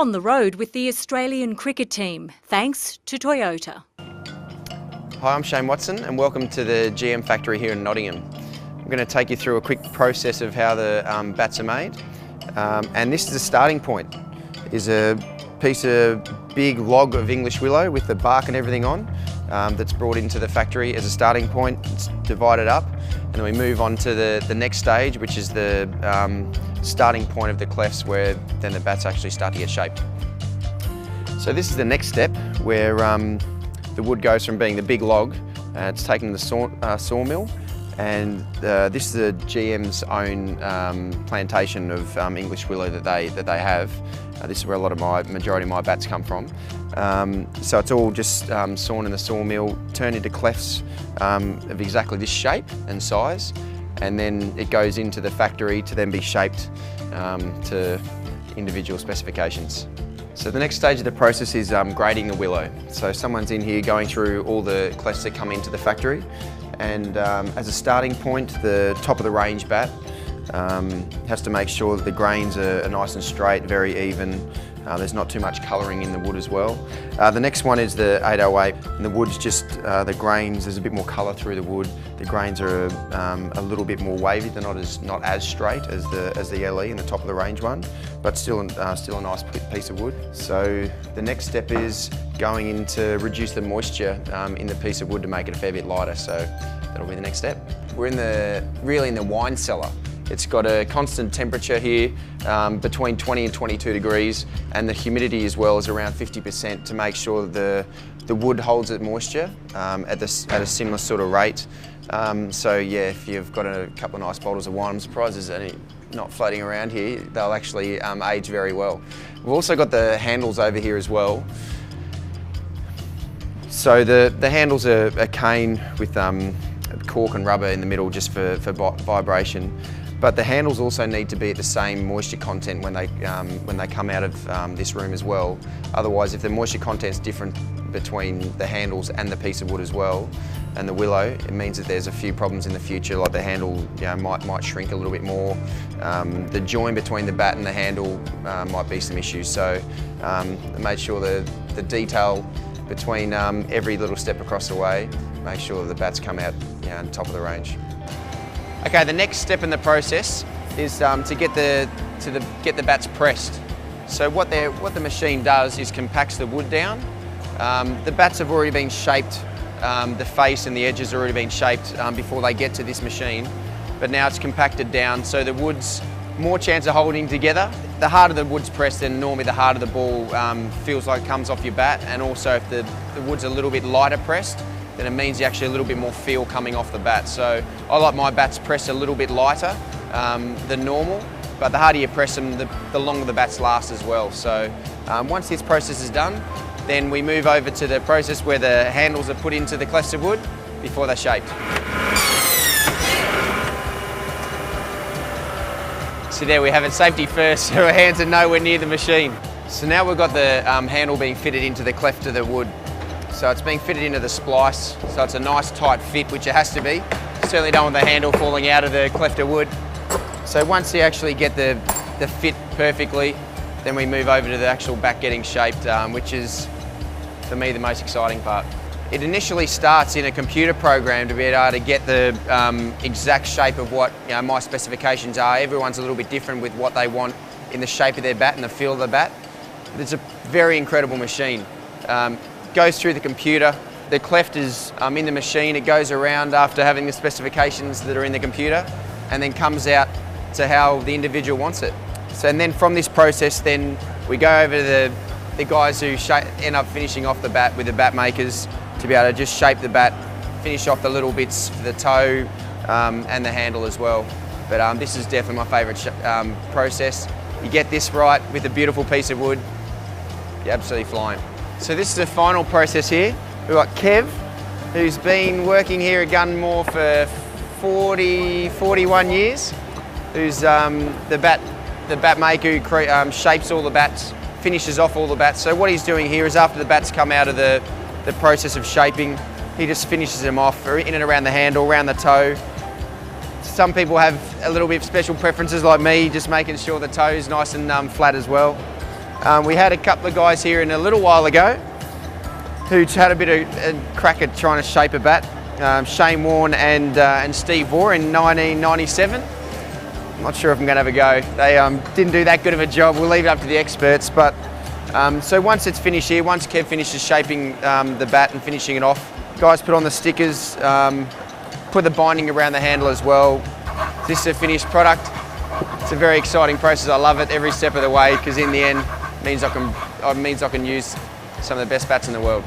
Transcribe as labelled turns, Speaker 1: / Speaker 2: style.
Speaker 1: On the road with the Australian cricket team, thanks to Toyota.
Speaker 2: Hi, I'm Shane Watson and welcome to the GM factory here in Nottingham. I'm going to take you through a quick process of how the bats are made. And this is the starting point. Is a piece of big log of English willow with the bark and everything on that's brought into the factory as a starting point. It's divided up and then we move on to the next stage, which is the starting point of the clefts, where then the bats actually start to get shaped. So this is the next step where the wood goes from being the big log, it's taken to the sawmill, and this is the GM's own plantation of English willow that they have. This is where majority of my bats come from. So it's all just sawn in the sawmill, turned into clefts of exactly this shape and size, and then it goes into the factory to then be shaped to individual specifications. So the next stage of the process is grading the willow. So someone's in here going through all the clefts that come into the factory, and as a starting point, the top of the range bat has to make sure that the grains are nice and straight, very even. There's not too much colouring in the wood as well. The next one is the 808, and the wood's just, the grains, there's a bit more colour through the wood. The grains are a little bit more wavy, they're not as straight as the LE and the top of the range one, but still a nice piece of wood. So the next step is going in to reduce the moisture in the piece of wood to make it a fair bit lighter, so that'll be the next step. We're really in the wine cellar. It's got a constant temperature here between 20 and 22 degrees, and the humidity as well is around 50% to make sure the wood holds its moisture at a similar sort of rate. So yeah, if you've got a couple of nice bottles of wine, I'm surprised there's any not floating around here, they'll actually age very well. We've also got the handles over here as well. So the handles are a cane with cork and rubber in the middle just for vibration. But the handles also need to be at the same moisture content when they come out of this room as well. Otherwise, if the moisture content's different between the handles and the piece of wood as well, and the willow, it means that there's a few problems in the future, like the handle might shrink a little bit more. The join between the bat and the handle might be some issues. So make sure the detail between every little step across the way, make sure that the bats come out on top of the range. Okay, the next step in the process is to get the bats pressed. So what the machine does is compacts the wood down. The bats have already been shaped, the face and the edges have already been shaped before they get to this machine, but now it's compacted down so the wood's more chance of holding together. The harder the wood's pressed, then normally the harder the ball feels like it comes off your bat, and also if the wood's a little bit lighter pressed, then it means you actually a little bit more feel coming off the bat. So I like my bats pressed a little bit lighter than normal, but the harder you press them, the longer the bats last as well. So once this process is done, then we move over to the process where the handles are put into the clefts of wood before they're shaped. So there we have it, safety first, so our hands are nowhere near the machine. So now we've got the handle being fitted into the cleft of the wood. So it's being fitted into the splice, so it's a nice tight fit, which it has to be. Certainly don't want the handle falling out of the cleft of wood. So once you actually get the fit perfectly, then we move over to the actual bat getting shaped, which is, for me, the most exciting part. It initially starts in a computer program to be able to get the exact shape of what my specifications are. Everyone's a little bit different with what they want in the shape of their bat and the feel of the bat. But it's a very incredible machine. Goes through the computer, the cleft is in the machine, it goes around after having the specifications that are in the computer, and then comes out to how the individual wants it. So and then from this process, then we go over to the guys who end up finishing off the bat with the bat makers to be able to just shape the bat, finish off the little bits for the toe and the handle as well. But this is definitely my favourite process. You get this right with a beautiful piece of wood, you're absolutely flying. So this is the final process here. We've got Kev, who's been working here at Gunmore for 41 years, who's the bat maker who shapes all the bats, finishes off all the bats. So what he's doing here is after the bats come out of the process of shaping, he just finishes them off in and around the handle, around the toe. Some people have a little bit of special preferences like me, just making sure the toe is nice and flat as well. We had a couple of guys here in a little while ago who had a bit of a crack at trying to shape a bat. Shane Warne and Steve Vore in 1997. I'm not sure if I'm going to have a go. They didn't do that good of a job. We'll leave it up to the experts. But so once it's finished here, once Kev finishes shaping the bat and finishing it off, guys put on the stickers, put the binding around the handle as well. This is a finished product. It's a very exciting process. I love it every step of the way because in the end, it means I can use some of the best bats in the world.